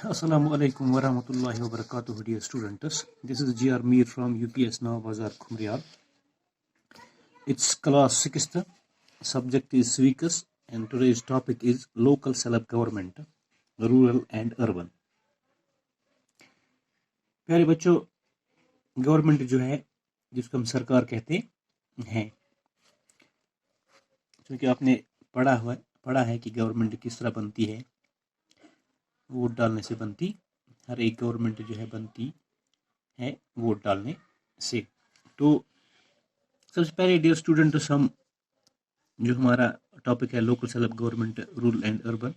Assalamu alaikum wa rahmatullahi wa barakatuh, dear students. This is GR Mir from UPS Now Bazar Khumriyal. It's class 6th. Subject is Civics and today's topic is local self-government, rural and urban. प्यारे बच्चों, government जो है जिसको हम सरकार कहते हैं, क्योंकि आपने पढ़ा है कि गवर्नमेंट किस तरह बनती है, वोट डालने से बनती। हर एक गवर्नमेंट जो है बनती है वोट डालने से। तो सबसे पहले डियर स्टूडेंट्स, हम जो हमारा टॉपिक है local self government, rural and urban,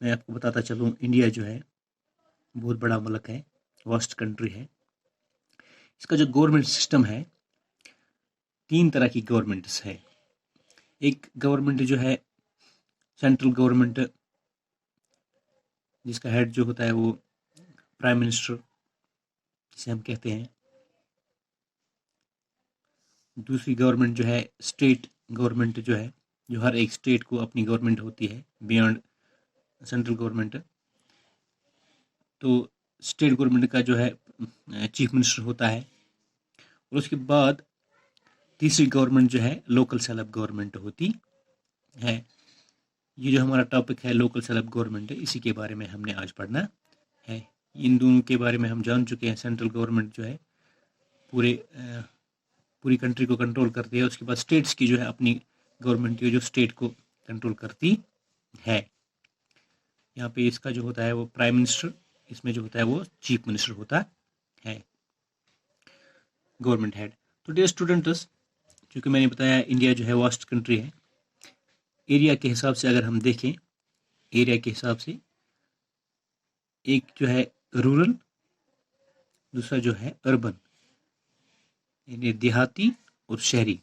मैं आपको बताता चलूँ। इंडिया जो है बहुत बड़ा मुल्क है, वास्ट कंट्री है। इसका जो गवर्नमेंट सिस्टम है, 3 तरह की गवर्नमेंट्स है। एक गवर्नमेंट जो है सेंट्रल गवर्नमेंट, जिसका हेड जो होता है वो प्राइम मिनिस्टर जिसे हम कहते हैं। दूसरी गवर्नमेंट जो है स्टेट गवर्नमेंट, जो है जो हर एक स्टेट को अपनी गवर्नमेंट होती है बियॉन्ड सेंट्रल गवर्नमेंट। तो स्टेट गवर्नमेंट का जो है चीफ मिनिस्टर होता है। और उसके बाद तीसरी गवर्नमेंट जो है लोकल सेल्फ गवर्नमेंट होती है। ये जो हमारा टॉपिक है लोकल सेल्फ गवर्नमेंट, इसी के बारे में हमने आज पढ़ना है। इन दोनों के बारे में हम जान चुके हैं। सेंट्रल गवर्नमेंट जो है पूरी कंट्री को कंट्रोल करती है। उसके बाद स्टेट्स की जो है अपनी गवर्नमेंट की जो स्टेट को कंट्रोल करती है। यहाँ पे इसका जो होता है वो प्राइम मिनिस्टर, इसमें जो होता है वो चीफ मिनिस्टर होता है, गवर्नमेंट हेड। तो डियर स्टूडेंट्स, क्योंकि मैंने बताया इंडिया जो है वास्ट कंट्री है, एरिया के हिसाब से अगर हम देखें, एरिया के हिसाब से एक जो है रूरल, दूसरा जो है अर्बन, यानी देहाती और शहरी।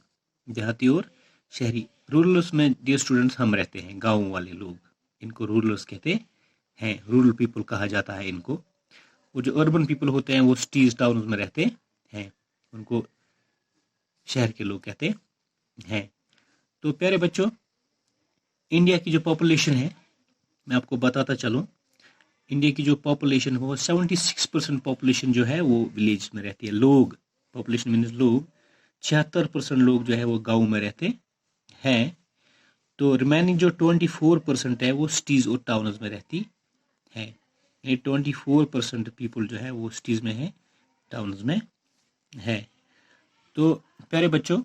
देहाती और शहरी। रूरल्स में डियर स्टूडेंट्स हम रहते हैं, गाँव वाले लोग, इनको रूरल्स कहते हैं, रूरल पीपल कहा जाता है इनको। वो जो अर्बन पीपल होते हैं वो सिटीज टाउन में रहते हैं, उनको शहर के लोग कहते हैं। तो प्यारे बच्चों, इंडिया की जो पॉपुलेशन है, मैं आपको बताता चलूँ। इंडिया की जो पॉपुलेशन हो 76% पॉपुलेशन जो है वो विलेज में रहती है। लोग, पॉपुलेशन मीन्स लोग, 76% लोग जो है वो गाँव में रहते हैं। तो रिमेनिंग जो 24% है वो सिटीज़ और टाउन्स में रहती है। यानी 24% पीपल जो है वो सिटीज़ में है, टाउन्स में है। तो प्यारे बच्चों,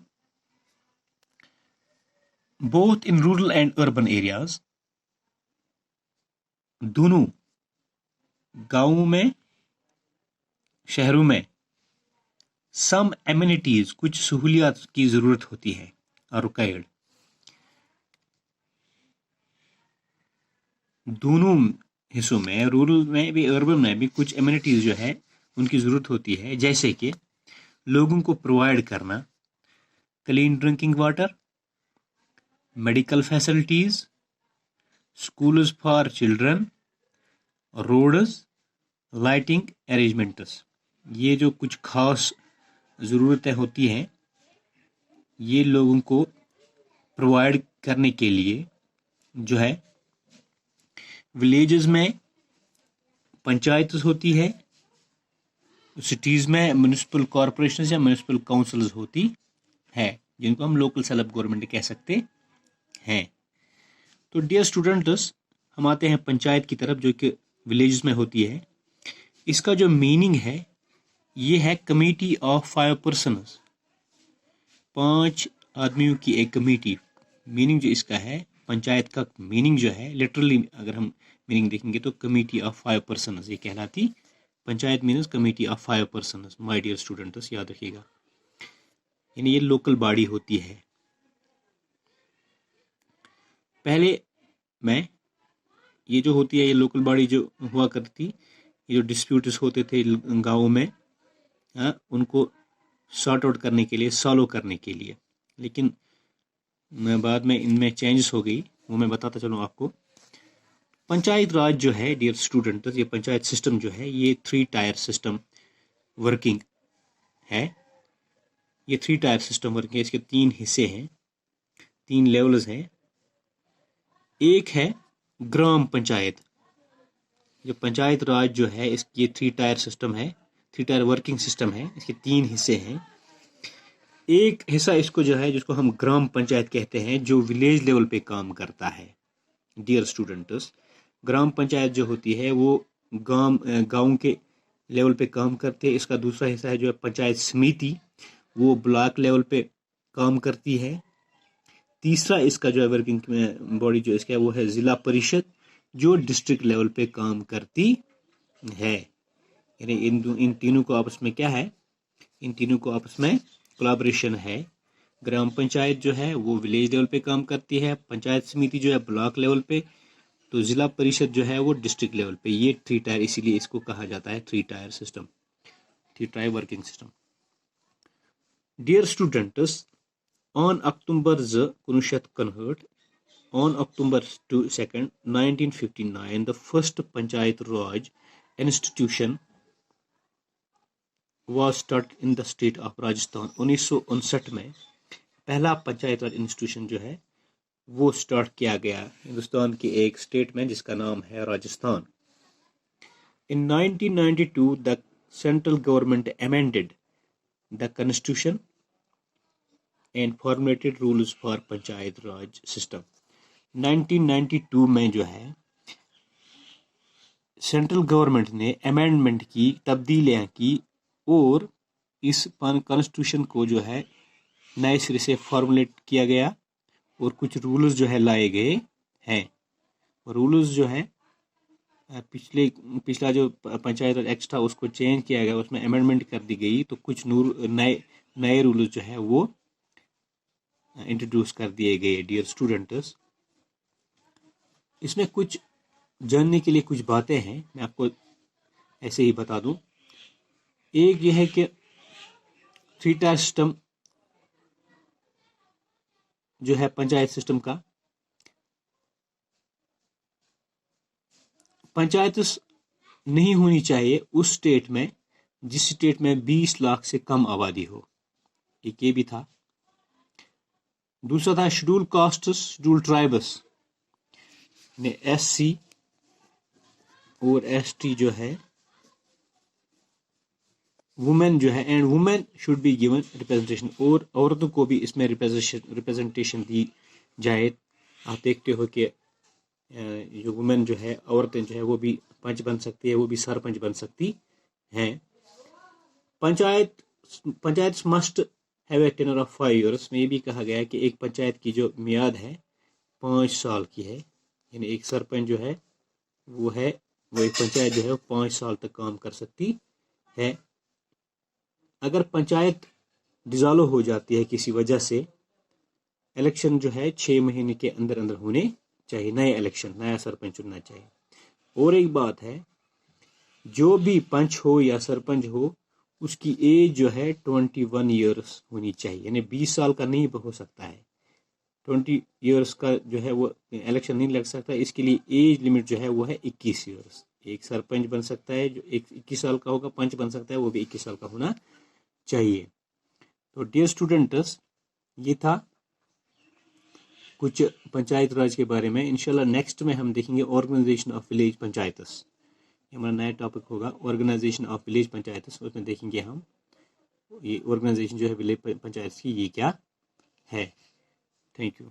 both in rural and urban areas, दोनों गाँवों में शहरों में सम एमिनिटीज, कुछ सहूलियात की जरूरत होती है, और रिक्वायर्ड। दोनों हिस्सों में, रूरल में भी अर्बन में भी, कुछ एमिनिटीज जो है उनकी जरूरत होती है। जैसे कि लोगों को प्रोवाइड करना clean drinking water, medical facilities, schools for children, roads, lighting arrangements. ये जो कुछ खास ज़रूरतें होती हैं, ये लोगों को प्रोवाइड करने के लिए जो है विलेजेस में पंचायत होती है, सिटीज़ में म्यूनिसिपल कॉरपोरेशन या म्यूनिसिपल काउंसिल्स होती है, जिनको हम लोकल सेल्फ गवर्नमेंट कह सकते हैं। तो डियर स्टूडेंट्स, हम आते हैं पंचायत की तरफ, जो कि विलेजेस में होती है। इसका जो मीनिंग है ये है कमेटी ऑफ 5 पर्सन्स, 5 आदमियों की एक कमेटी। मीनिंग जो इसका है, पंचायत का मीनिंग जो है, लिटरली अगर हम मीनिंग देखेंगे तो कमेटी ऑफ 5 पर्सन्स ये कहलाती। Panchayat means committee of 5 persons. My dear students, याद रखिएगा, यानी ये लोकल बॉडी होती है। पहले में ये जो होती है, ये लोकल बॉडी जो हुआ करती, ये जो डिस्प्यूट्स होते थे गाँव में, उनको सॉर्ट आउट करने के लिए, सॉल्व करने के लिए। लेकिन बाद में इनमें चेंजेस हो गई, वो मैं बताता चलूँ आपको। पंचायत राज जो है डियर स्टूडेंट्स, ये पंचायत सिस्टम जो है, ये 3 टायर सिस्टम वर्किंग है। ये 3 टायर सिस्टम वर्किंग है। इसके 3 हिस्से हैं, 3 लेवल्स हैं। एक है ग्राम पंचायत, जो पंचायत राज जो है इसकी 3 टायर सिस्टम है, 3 टायर वर्किंग सिस्टम है। इसके 3 हिस्से हैं। एक हिस्सा इसको जो है जिसको हम ग्राम पंचायत कहते हैं, जो विलेज लेवल पे काम करता है। डियर स्टूडेंट्स, ग्राम पंचायत जो होती है वो गांव के लेवल पे काम करते हैं। इसका दूसरा हिस्सा है जो है पंचायत समिति, वो ब्लॉक लेवल पे काम करती है। तीसरा इसका जो है वर्किंग बॉडी जो इसका है वो है जिला परिषद, जो डिस्ट्रिक्ट लेवल पे काम करती है। यानी इन तीनों को आपस में क्या है, इन तीनों को आपस में कोलैबोरेशन है। ग्राम पंचायत जो है वो विलेज लेवल पे काम करती है, पंचायत समिति जो है ब्लॉक लेवल पे, तो जिला परिषद जो है वो डिस्ट्रिक्ट लेवल पे। ये 3 टायर, इसीलिए इसको कहा जाता है 3 tier system, 3 tier working system. Dear students, on October 1951, on October 2nd, 1959, the first Panchayat Raj institution was started in the state of Rajasthan। 1959 में पहला पंचायत राज इंस्टीट्यूशन जो है वो स्टार्ट किया गया हिंदुस्तान के एक स्टेट में जिसका नाम है Rajasthan. In 1992, the central government amended the constitution and formulated rules for Panchayat Raj system। 1992 में जो है सेंट्रल गवर्नमेंट ने अमेंडमेंट की, तब्दीलियां की और इस कॉन्स्टिट्यूशन को जो है नए सिरे से फॉर्मुलेट किया गया और कुछ रूल्स जो है लाए गए हैं। रूल्स जो है पिछला जो पंचायत राज एक्ट था उसको चेंज किया गया, उसमें अमेंडमेंट कर दी गई, तो कुछ नए रूल्स जो है वो इंट्रोड्यूस कर दिए गए। डियर स्टूडेंट्स, इसमें कुछ जानने के लिए कुछ बातें हैं, मैं आपको ऐसे ही बता दूं। एक यह है कि 3 टायर सिस्टम जो है पंचायत सिस्टम का, पंचायत नहीं होनी चाहिए उस स्टेट में जिस स्टेट में 20 लाख से कम आबादी हो, एक ये भी था। दूसरा था शेड्यूल कास्ट्स, शेड्यूल ट्राइब्स ने SC और ST जो है वुमेन जो है, and women should be given representation, और औरतों को भी इसमें रिप्रेजेंटेशन दी जाए। आप देखते हो कि जो वुमेन जो है, औरतें जो है वो भी पंच बन सकती है, वो भी सरपंच बन सकती हैं। Panchayat must have a tenure of 5 years में ये भी कहा गया है कि एक पंचायत की जो मियाद है 5 साल की है। यानी एक सरपंच जो है वो एक पंचायत जो है 5 साल तक काम कर सकती है। अगर पंचायत डिसॉल्व हो जाती है किसी वजह से, इलेक्शन जो है 6 महीने के अंदर अंदर होने चाहिए, नए इलेक्शन, नया सरपंच चुनना चाहिए। और एक बात है, जो भी पंच हो या सरपंच हो उसकी एज जो है 21 years होनी चाहिए, यानी 20 साल का नहीं हो सकता है। 20 years का जो है वो इलेक्शन नहीं लग सकता, इसके लिए एज लिमिट जो है वो है 21 years। एक सरपंच बन सकता है जो 21 साल का होगा, पंच बन सकता है वो भी 21 साल का होना चाहिए। तो डियर स्टूडेंट्स, ये था कुछ पंचायत राज के बारे में। इंशाल्लाह नेक्स्ट में हम देखेंगे ऑर्गेनाइजेशन ऑफ विलेज पंचायतस, हमारा नया टॉपिक होगा ऑर्गेनाइजेशन ऑफ विलेज पंचायतस। उसमें देखेंगे हम ये ऑर्गेनाइजेशन जो है विलेज पंचायत की ये क्या है। Thank you.